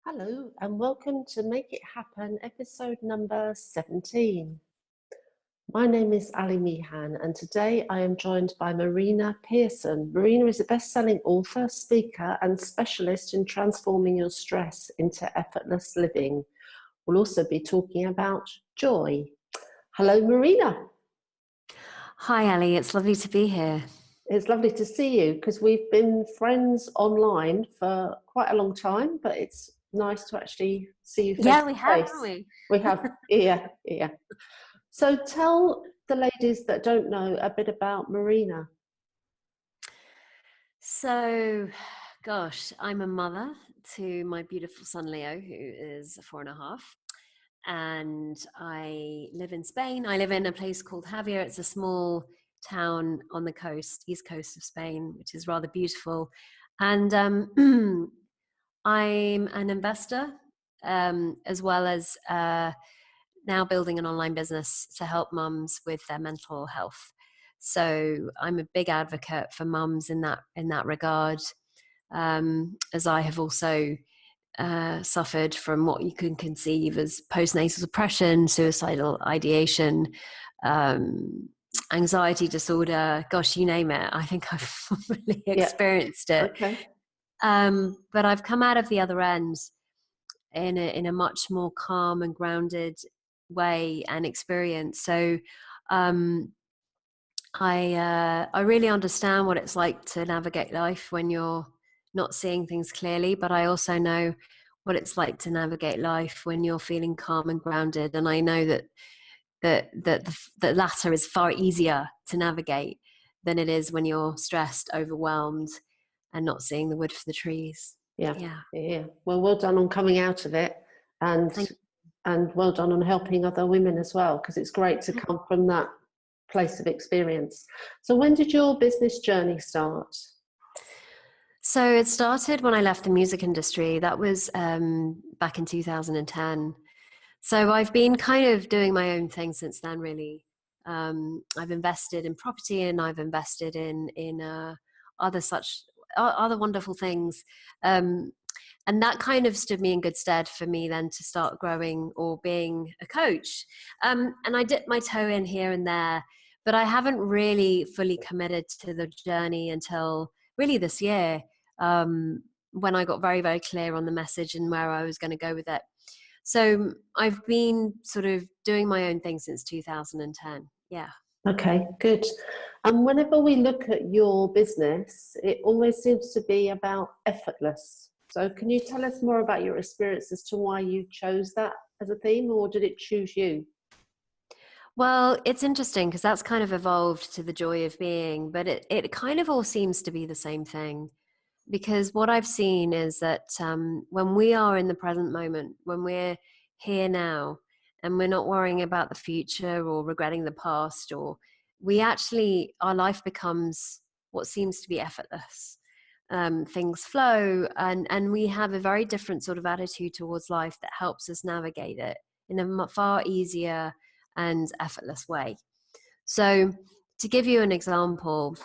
Hello and welcome to Make It Happen, episode number 17. My name is Ali Meehan and today I am joined by Marina Pearson. Marina is a best-selling author, speaker and specialist in transforming your stress into effortless living. We'll also be talking about joy. Hello, Marina. Hi, Ali. It's lovely to be here. It's lovely to see you because we've been friends online for quite a long time, but it's nice to actually see you face to face. Yeah, we have, haven't we? We have, yeah. So tell the ladies that don't know a bit about Marina. So, gosh, I'm a mother to my beautiful son, Leo, who is 4.5. And I live in Spain. I live in a place called Javier. It's a small town on the coast, east coast of Spain, which is rather beautiful. And I'm an investor, as well as now building an online business to help mums with their mental health. So I'm a big advocate for mums in that regard, as I have also suffered from what you can conceive as postnatal depression, suicidal ideation, anxiety disorder. Gosh, you name it. I think I've really experienced it. Okay. But I've come out of the other end in a much more calm and grounded way and experience. So I really understand what it's like to navigate life when you're not seeing things clearly, but I also know what it's like to navigate life when you're feeling calm and grounded. And I know that the latter is far easier to navigate than it is when you're stressed, overwhelmed, and not seeing the wood for the trees. Yeah. Well done on coming out of it, and well done on helping other women as well, because it's great to come from that place of experience. So when did your business journey start? So it started when I left the music industry. That was back in 2010. So I've been kind of doing my own thing since then, really. I've invested in property and I've invested in other wonderful things. And that kind of stood me in good stead for me then to start growing or being a coach. And I dipped my toe in here and there, but I haven't really fully committed to the journey until really this year, when I got very, very clear on the message and where I was going to go with it. So I've been sort of doing my own thing since 2010. Yeah. Okay, good. And whenever we look at your business, it always seems to be about effortless. So can you tell us more about your experience as to why you chose that as a theme, or did it choose you? Well, it's interesting because that's kind of evolved to the joy of being, but it kind of all seems to be the same thing. Because what I've seen is that when we are in the present moment, when we're here now, and we're not worrying about the future or regretting the past, or our life becomes what seems to be effortless. Things flow, and we have a very different sort of attitude towards life that helps us navigate it in a far easier and effortless way. So to give you an example,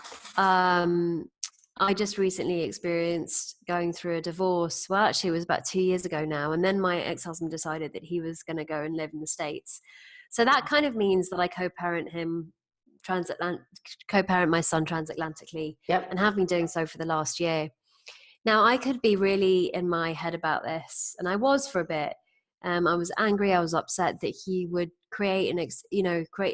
I just recently experienced going through a divorce. Well, actually, it was about 2 years ago now. And then my ex-husband decided that he was going to go and live in the States. So that kind of means that I co-parent my son transatlantically, and have been doing so for the last year. Now, I could be really in my head about this, and I was for a bit. I was angry. I was upset that he would create a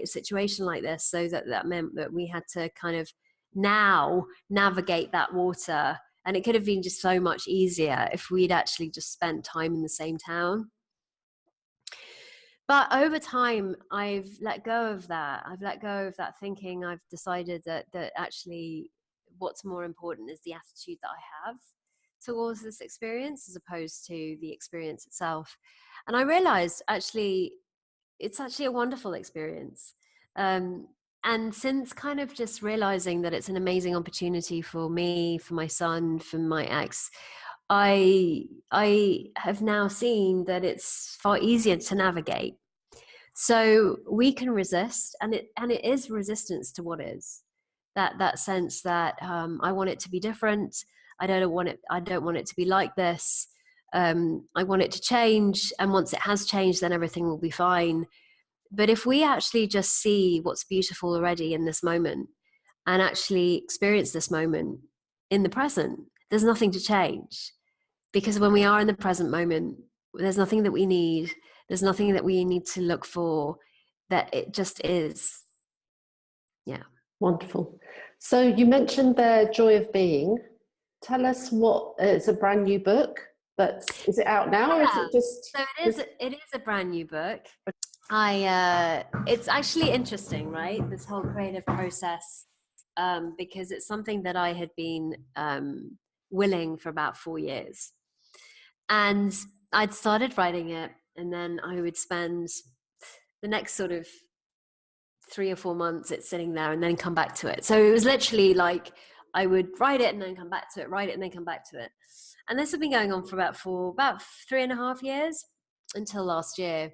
situation like this. So that meant that we had to kind of now navigate that water, and it could have been just so much easier if we'd actually just spent time in the same town. But over time, I've let go of that. I've let go of that thinking. I've decided that actually what's more important is the attitude that I have towards this experience as opposed to the experience itself. And I realized actually it's actually a wonderful experience. And since kind of just realizing that it's an amazing opportunity for me, for my son, for my ex, I have now seen that it's far easier to navigate. So we can resist, and it is resistance to what is. That sense that I want it to be different. I don't want it to be like this. I want it to change. And once it has changed, then everything will be fine. But if we actually just see what's beautiful already in this moment and actually experience this moment in the present, there's nothing to change. Because when we are in the present moment, there's nothing that we need. There's nothing that we need to look for, that it just is. Yeah. Wonderful. So you mentioned the Joy of Being. Tell us what, it's a brand new book, but is it out now, or is it just? So it is a brand new book. It's actually interesting, right? This whole creative process, because it's something that I had been willing for about 4 years. And I'd started writing it, and then I would spend the next sort of 3 or 4 months it's sitting there and then come back to it. So it was literally like I would write it and then come back to it, write it and then come back to it. And this had been going on for about 3.5 years until last year.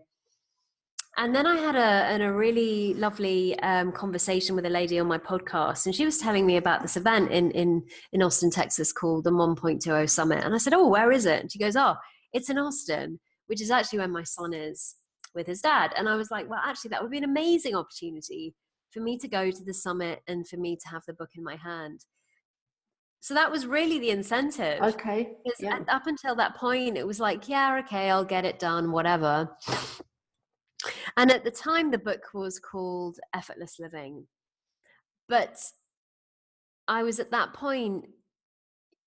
And then I had a really lovely conversation with a lady on my podcast, and she was telling me about this event in Austin, Texas, called the Mom 1.0 Summit. And I said, oh, where is it? And she goes, oh, it's in Austin, which is actually where my son is with his dad. And I was like, well, actually, that would be an amazing opportunity for me to go to the summit and for me to have the book in my hand. So that was really the incentive. Okay. Because up until that point, it was like, yeah, okay, I'll get it done, whatever. And at the time, the book was called Effortless Living. But I was at that point,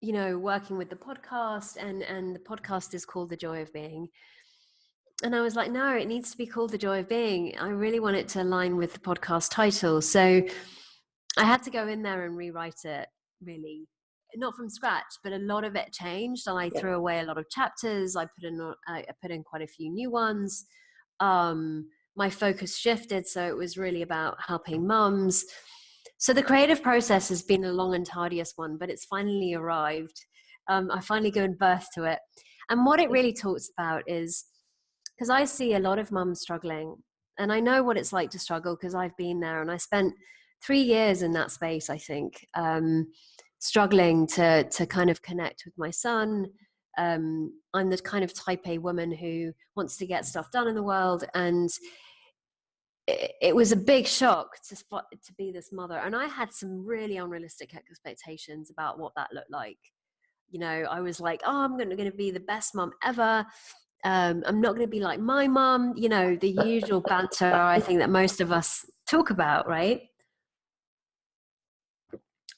you know, working with the podcast, and the podcast is called The Joy of Being. And I was like, no, it needs to be called The Joy of Being. I really want it to align with the podcast title. So I had to go in there and rewrite it, really. Not from scratch, but a lot of it changed. And I threw away a lot of chapters. I put in quite a few new ones. My focus shifted, so it was really about helping mums. So the creative process has been a long and tedious one, but it's finally arrived. I finally given birth to it. And what it really talks about is, because I see a lot of mums struggling, and I know what it's like to struggle because I've been there, and I spent 3 years in that space, I think, struggling to kind of connect with my son. I'm the kind of type A woman who wants to get stuff done in the world, and it was a big shock to be this mother. And I had some really unrealistic expectations about what that looked like. You know, I was like, oh, I'm going to be the best mom ever. I'm not going to be like my mom, you know, the usual banter I think that most of us talk about, right?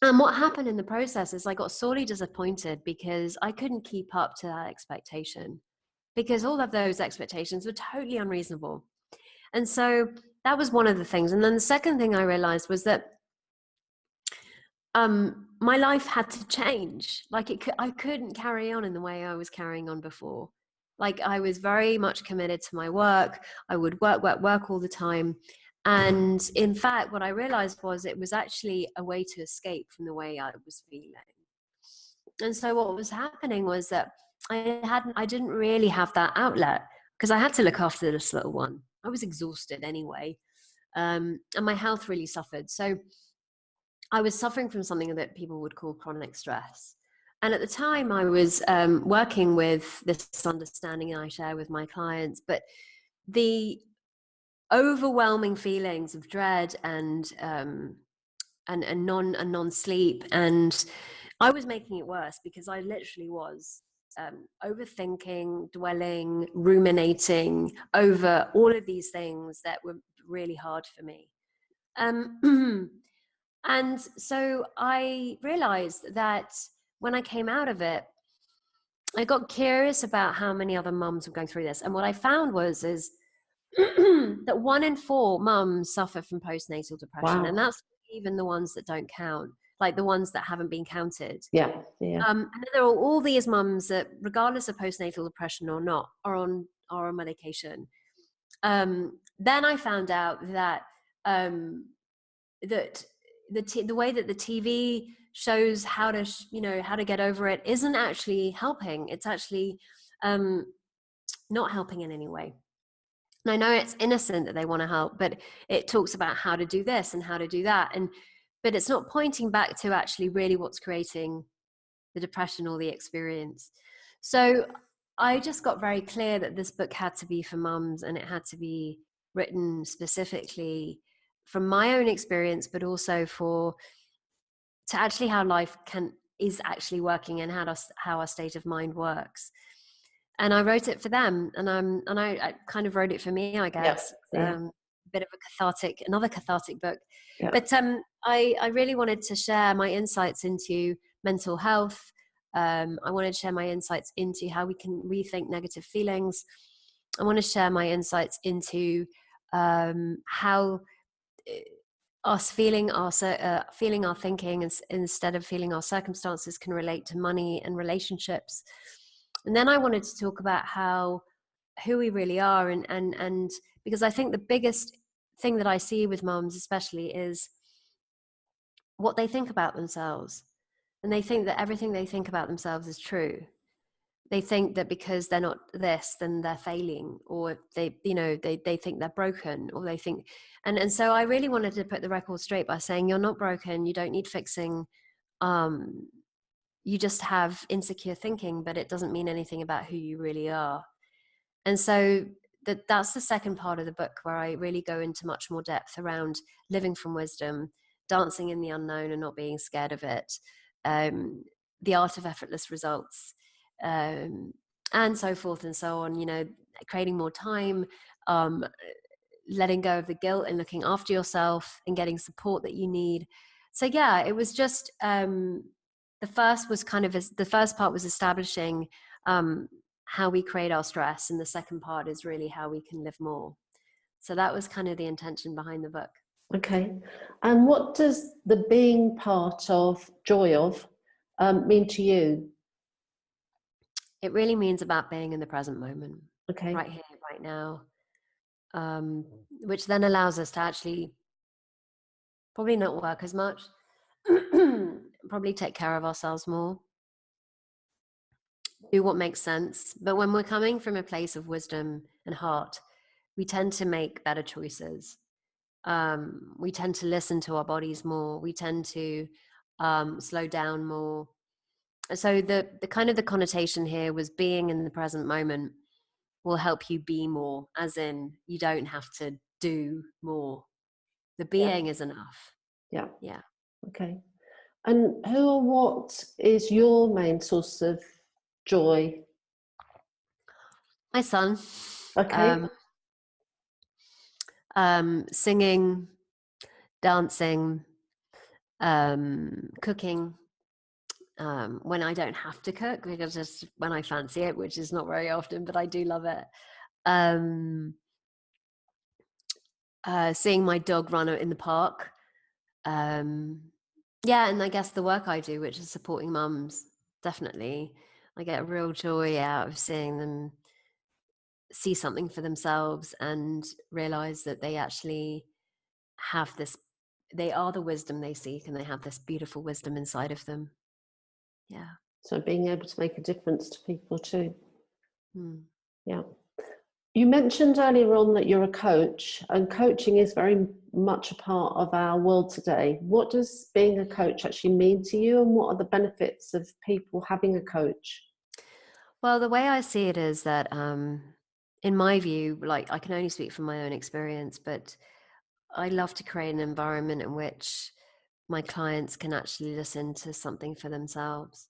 And what happened in the process is I got sorely disappointed because I couldn't keep up to that expectation, because all of those expectations were totally unreasonable. And so that was one of the things. And then the second thing I realized was that my life had to change. Like I couldn't carry on in the way I was carrying on before. Like I was very much committed to my work. I would work all the time. And in fact, what I realized was it was actually a way to escape from the way I was feeling. And so what was happening was that I didn't really have that outlet because I had to look after this little one. I was exhausted anyway. And my health really suffered. So I was suffering from something that people would call chronic stress. And at the time I was working with this understanding I share with my clients, but the overwhelming feelings of dread and non-sleep, and I was making it worse because I literally was overthinking, dwelling, ruminating over all of these things that were really hard for me. And so I realized that when I came out of it, I got curious about how many other mums were going through this. And what I found is that 1 in 4 mums suffer from postnatal depression. Wow. And that's even the ones that don't count, like the ones that haven't been counted. Yeah. And there are all these mums that, regardless of postnatal depression or not, are on medication. Then I found out that that the way that the TV shows how to get over it isn't actually helping. It's actually not helping in any way. And I know it's innocent that they want to help, but it talks about how to do this and how to do that. But it's not pointing back to actually really what's creating the depression or the experience. So I just got very clear that this book had to be for mums, and it had to be written specifically from my own experience, but also to actually how life is actually working, and how our state of mind works. And I wrote it for them, and I kind of wrote it for me, I Yeah, guess. yeah, Bit of another cathartic book. yeah. But I really wanted to share my insights into mental health. I wanted to share my insights into how we can rethink negative feelings. I want to share my insights into how us feeling our thinking instead of feeling our circumstances can relate to money and relationships. And then I wanted to talk about who we really are, and because I think the biggest thing that I see with moms especially is what they think about themselves. And they think that everything they think about themselves is true. They think that because they're not this, then they're failing, or they think they're broken, or they think, and so I really wanted to put the record straight by saying, you're not broken, you don't need fixing. You just have insecure thinking, but it doesn't mean anything about who you really are. And so that's the second part of the book, where I really go into much more depth around living from wisdom, dancing in the unknown and not being scared of it, the art of effortless results, and so forth and so on. Creating more time, letting go of the guilt and looking after yourself and getting support that you need. So yeah, it was just the first part was establishing how we create our stress, and the second part is really how we can live more. So that was kind of the intention behind the book. Okay. And what does the being part of, joy of, mean to you? It really means about being in the present moment, Okay. right here, right now, which then allows us to actually probably not work as much, probably take care of ourselves more, do what makes sense. But when we're coming from a place of wisdom and heart, we tend to make better choices. We tend to listen to our bodies more. We tend to slow down more. So the kind of the connotation here was being in the present moment will help you be more, as in you don't have to do more. The Yeah. being is enough. Yeah. Yeah. Okay. And who or what is your main source of joy? My son. Okay. Singing, dancing, cooking, when I don't have to cook, because just when I fancy it, which is not very often, but I do love it. Seeing my dog run in the park. Yeah, and I guess the work I do, which is supporting mums, definitely. I get a real joy out of seeing them see something for themselves and realize that they actually have this, they are the wisdom they seek, and they have this beautiful wisdom inside of them. Yeah. So being able to make a difference to people too. Yeah. You mentioned earlier on that you're a coach, and coaching is very much a part of our world today. What does being a coach actually mean to you, and what are the benefits of people having a coach? Well, the way I see it is that, in my view, like, I can only speak from my own experience, but I love to create an environment in which my clients can actually listen to something for themselves,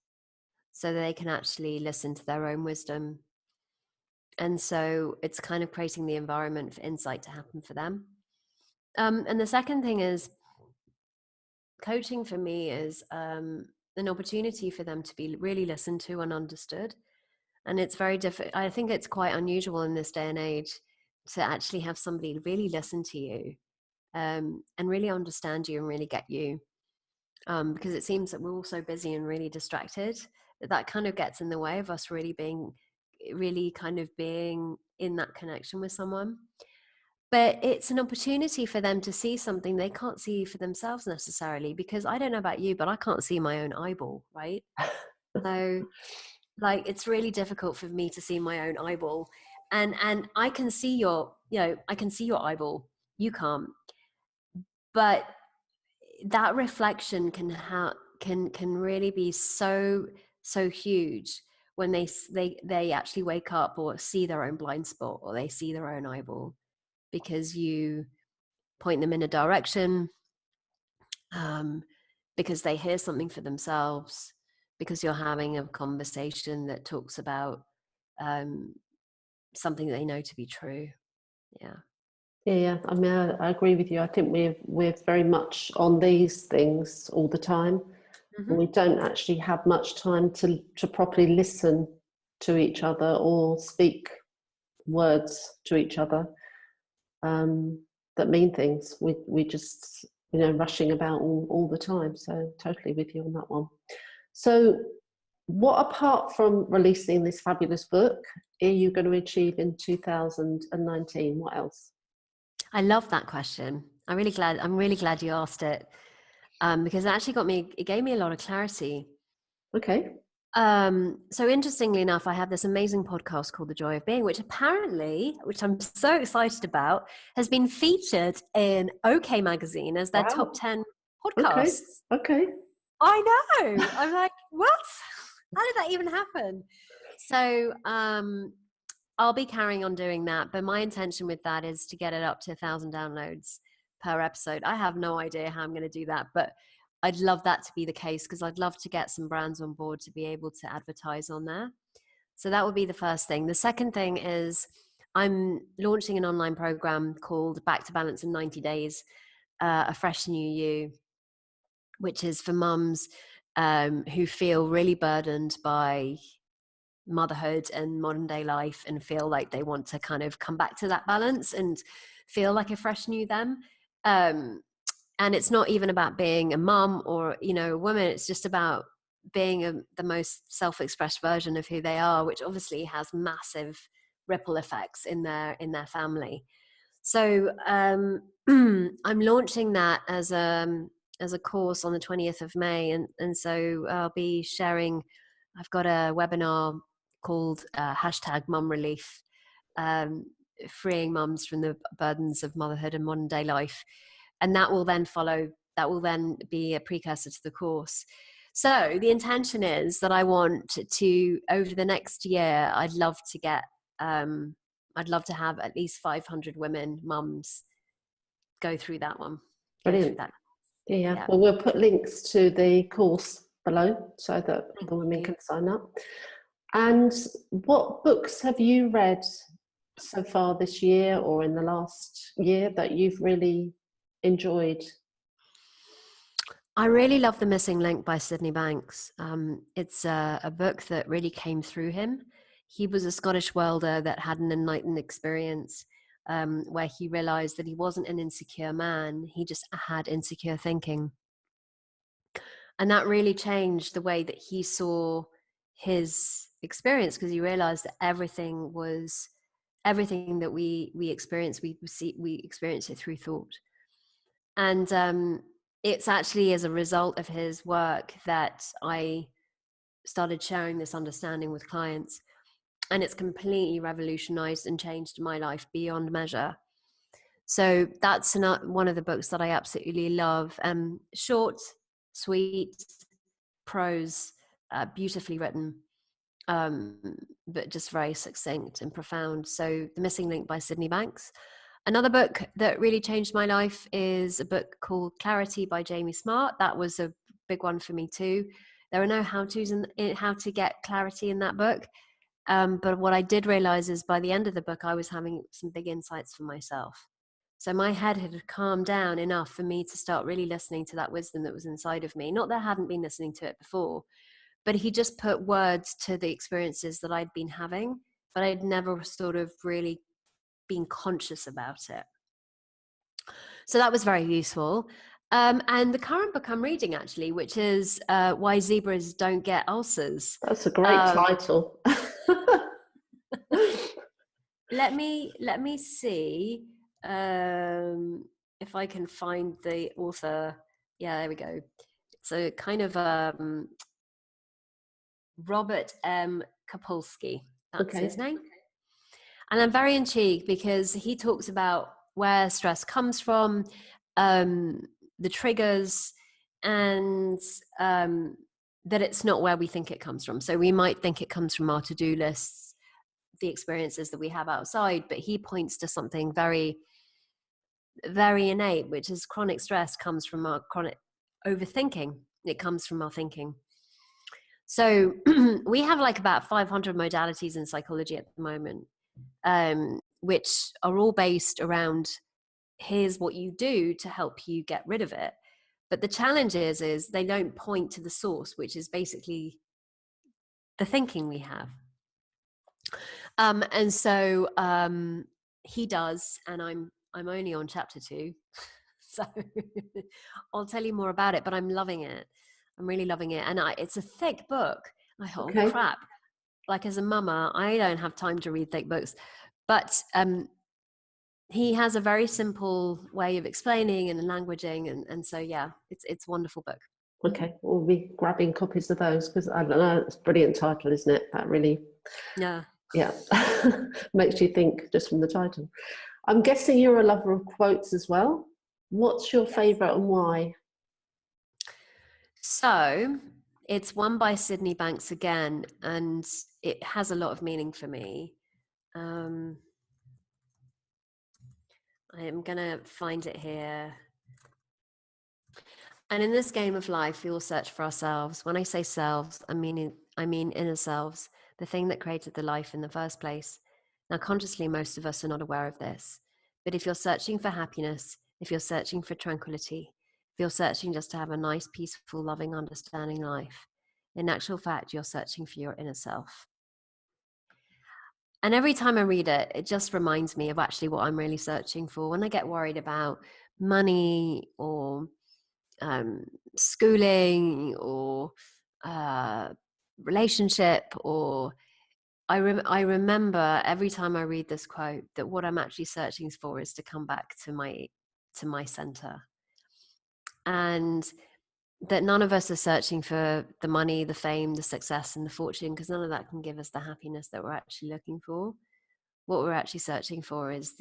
so they can actually listen to their own wisdom. And so it's kind of creating the environment for insight to happen for them. And the second thing is, coaching for me is an opportunity for them to be really listened to and understood. And it's very difficult. I think it's quite unusual in this day and age to actually have somebody really listen to you, and really understand you and really get you. Because it seems that we're all so busy and really distracted that kind of gets in the way of us really being in that connection with someone. But it's an opportunity for them to see something they can't see for themselves necessarily, because I don't know about you, but I can't see my own eyeball, right? So, like, it's really difficult for me to see my own eyeball, and I can see I can see your eyeball, you can't. But that reflection can really be so huge when they actually wake up or see their own blind spot, or they see their own eyeball, because you point them in a direction, because they hear something for themselves, because you're having a conversation that talks about something they know to be true. Yeah. I mean, I agree with you. I think we're very much on these things all the time. And we don't actually have much time to properly listen to each other or speak words to each other that mean things. We just, rushing about all the time. So totally with you on that one. So what, apart from releasing this fabulous book, are you going to achieve in 2019? What else? I love that question. I'm really glad you asked it, because it actually gave me a lot of clarity. Okay. So interestingly enough, I have this amazing podcast called The Joy of Being, which I'm so excited about, has been featured in OK Magazine as their top 10 podcasts. Okay. I know. I'm like, what? How did that even happen? So I'll be carrying on doing that, but my intention with that is to get it up to 1,000 downloads per episode. I have no idea how I'm going to do that, but I'd love that to be the case, because I'd love to get some brands on board to be able to advertise on there. So that would be the first thing. The second thing is I'm launching an online program called Back to Balance in 90 Days, A Fresh New You, which is for mums who feel really burdened by motherhood and modern day life and feel like they want to kind of come back to that balance and feel like a fresh new them. And it's not even about being a mum or, a woman. It's just about being the most self-expressed version of who they are, which obviously has massive ripple effects in their family. So I'm launching that as a course on the 20th of May. And so I'll be sharing, I've got a webinar called #MUMRELIEF, freeing mums from the burdens of motherhood and modern day life. And that will then be a precursor to the course. So the intention is that I want to, over the next year, I'd love to have at least 500 women, mums, go through that one. Brilliant. Yeah. Well, we'll put links to the course below so that the women can sign up. And what books have you read so far this year or in the last year that you've really enjoyed? I really love The Missing Link by Sydney Banks. It's a book that really came through him. He was a Scottish welder that had an enlightened experience where he realized that he wasn't an insecure man. He just had insecure thinking. And that really changed the way that he saw his experience, because he realized that everything that we experience, we experience it through thought. And it's actually as a result of his work that I started sharing this understanding with clients, and it's completely revolutionized and changed my life beyond measure. So that's one of the books that I absolutely love. Short, sweet, prose, beautifully written, but just very succinct and profound. So The Missing Link by Sydney Banks. Another book that really changed my life is a book called Clarity by Jamie Smart. That was a big one for me too. There are no how-tos in how to get clarity in that book. But what I did realize is by the end of the book, I was having some big insights for myself. So my head had calmed down enough for me to start really listening to that wisdom that was inside of me. Not that I hadn't been listening to it before, but he just put words to the experiences that I'd been having, but I'd never sort of really been conscious about it. So that was very useful. And the current book I'm reading, actually, which is Why Zebras Don't Get Ulcers. That's a great title. Let me see if I can find the author. Yeah, there we go. It's a kind of Robert M. Sapolsky. That's his name. And I'm very intrigued because he talks about where stress comes from, the triggers, and that it's not where we think it comes from. So we might think it comes from our to-do lists, the experiences that we have outside, but he points to something very, very innate, which is chronic stress comes from our chronic overthinking. It comes from our thinking. So we have like about 500 modalities in psychology at the moment, which are all based around, here's what you do to help you get rid of it. But the challenge is they don't point to the source, which is basically the thinking we have. And so he does, and I'm only on chapter 2, so I'll tell you more about it. But I'm loving it. I'm really loving it, and it's a thick book. I thought, Okay. oh crap! Like as a mama, I don't have time to read thick books, but he has a very simple way of explaining and languaging, and so yeah, it's a wonderful book. Okay, we'll be grabbing copies of those because I don't know, it's a brilliant title, isn't it? That really, Yeah. makes you think just from the title. I'm guessing you're a lover of quotes as well. What's your favourite and why? So it's one by Sydney Banks again, and it has a lot of meaning for me. I am going to find it here. And in this game of life, we all search for ourselves. When I say selves, I mean inner selves, the thing that created the life in the first place. Now, consciously, most of us are not aware of this. But if you're searching for happiness, if you're searching for tranquility, if you're searching just to have a nice, peaceful, loving, understanding life, in actual fact, you're searching for your inner self. And every time I read it, it just reminds me of actually what I'm really searching for. When I get worried about money or schooling or relationship, or I remember every time I read this quote that what I'm actually searching for is to come back to my center, and that none of us are searching for the money, the fame, the success, and the fortune, because none of that can give us the happiness that we're actually looking for. What we're actually searching for is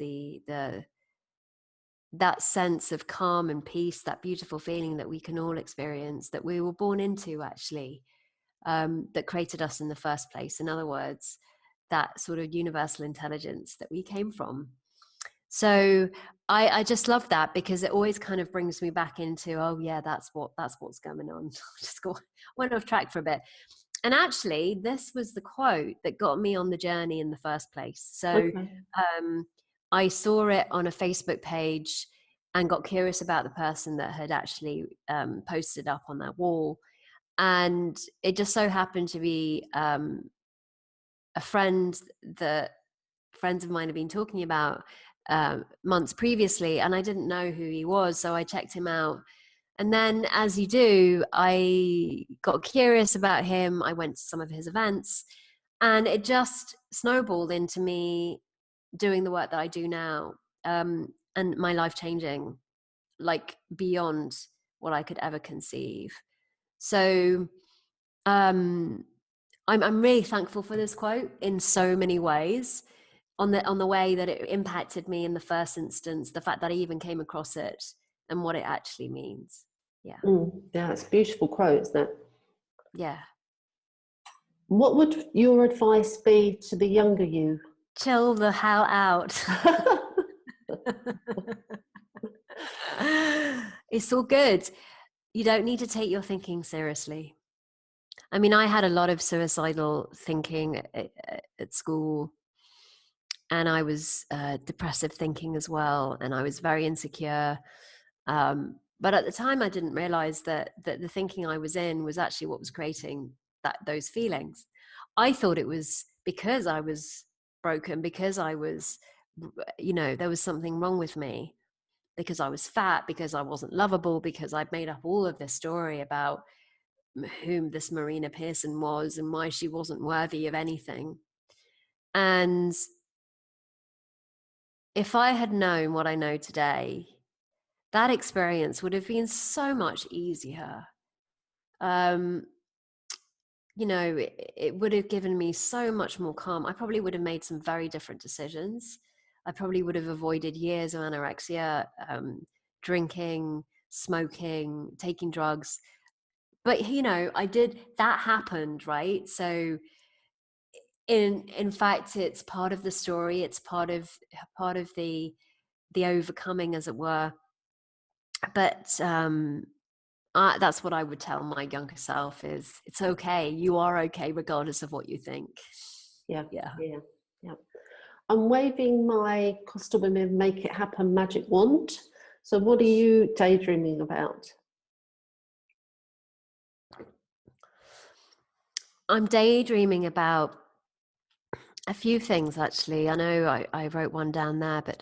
that sense of calm and peace, that beautiful feeling that we can all experience, that we were born into actually, that created us in the first place. In other words, that sort of universal intelligence that we came from. So I just love that, because it always kind of brings me back into, oh yeah, that's what's going on. Just went off track for a bit. And actually, this was the quote that got me on the journey in the first place. So I saw it on a Facebook page and got curious about the person that had actually posted up on that wall. And it just so happened to be a friend that friends of mine have been talking about months previously, and I didn't know who he was, so I checked him out. And then, as you do, I got curious about him. I went to some of his events, and it just snowballed into me doing the work that I do now, and my life changing, like beyond what I could ever conceive. So I'm really thankful for this quote in so many ways, on the way that it impacted me in the first instance, the fact that I even came across it and what it actually means. Yeah. Yeah, it's a beautiful quote, isn't it? Yeah. What would your advice be to the younger you? Chill the hell out. It's all good. You don't need to take your thinking seriously. I mean, I had a lot of suicidal thinking at school, and I was depressive thinking as well, and I was very insecure. But at the time, I didn't realize that the thinking I was in was actually what was creating those feelings. I thought it was because I was broken, because I was, there was something wrong with me, because I was fat, because I wasn't lovable, because I'd made up all of this story about whom this Marina Pearson was and why she wasn't worthy of anything. And if I had known what I know today, that experience would have been so much easier. It would have given me so much more calm. I probably would have made some very different decisions. I probably would have avoided years of anorexia, drinking, smoking, taking drugs. but that happened, right? So in fact, it's part of the story. It's part of the overcoming, as it were. But that's what I would tell my younger self: is it's okay. You are okay, regardless of what you think. Yeah. Yeah. Yeah. Yeah. I'm waving my Costa Women Make It Happen magic wand. So what are you daydreaming about? I'm daydreaming about a few things, actually. I know I wrote one down there, but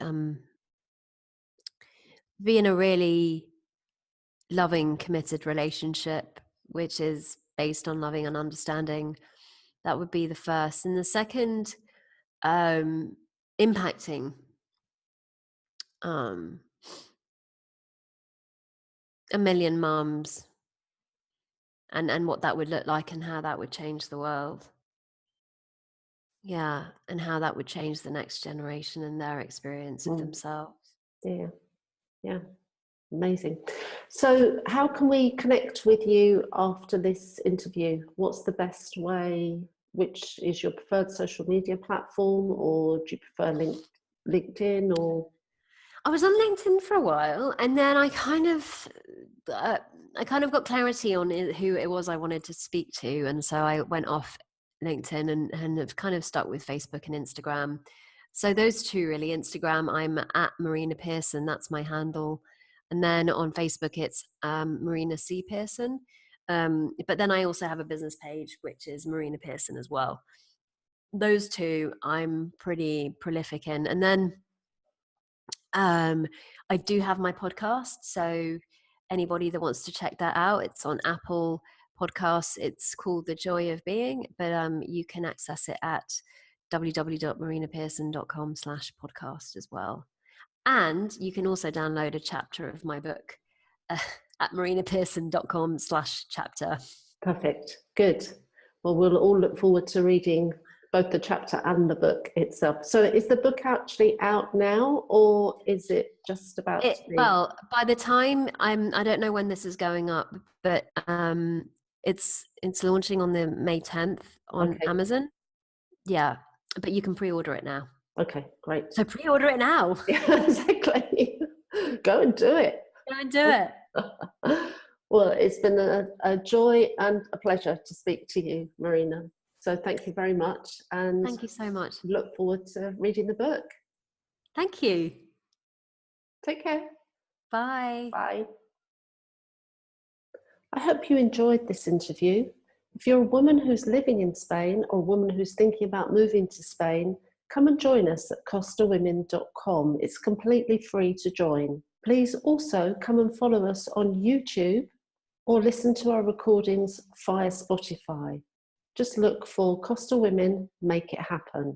be in a really loving, committed relationship, which is based on loving and understanding. That would be the first. And the second, impacting a million mums, and what that would look like, and how that would change the world. Yeah, and how that would change the next generation and their experience of themselves. Yeah. Yeah. Amazing. So how can we connect with you after this interview? What's the best way? Which is your preferred social media platform, or do you prefer LinkedIn? Or I was on LinkedIn for a while, and then I kind of got clarity on who it was I wanted to speak to, and so I went off LinkedIn and have kind of stuck with Facebook and Instagram. So those two, really. Instagram, I'm at Marina Pearson. That's my handle. And then on Facebook, it's Marina C. Pearson. But then I also have a business page, which is Marina Pearson as well. Those two I'm pretty prolific in. And then I do have my podcast. So anybody that wants to check that out, it's on Apple Podcasts. It's called The Joy of Being, but you can access it at www.marinapearson.com/podcast as well. And you can also download a chapter of my book at marinapearson.com/chapter. perfect. Good. Well, we'll all look forward to reading both the chapter and the book itself. So is the book actually out now, or is it just about to be? Well, by the time I don't know when this is going up, but it's launching on the May 10th on Amazon. Yeah, but you can pre-order it now. Okay, great. So pre-order it now. Yeah, exactly. Go and do it. Go and do it. Well, it's been a joy and a pleasure to speak to you, Marina. So thank you very much. And thank you so much. Look forward to reading the book. Thank you. Take care. Bye. Bye. I hope you enjoyed this interview. If you're a woman who's living in Spain, or a woman who's thinking about moving to Spain, come and join us at costawomen.com. It's completely free to join. Please also come and follow us on YouTube, or listen to our recordings via Spotify. Just look for Costa Women Make It Happen.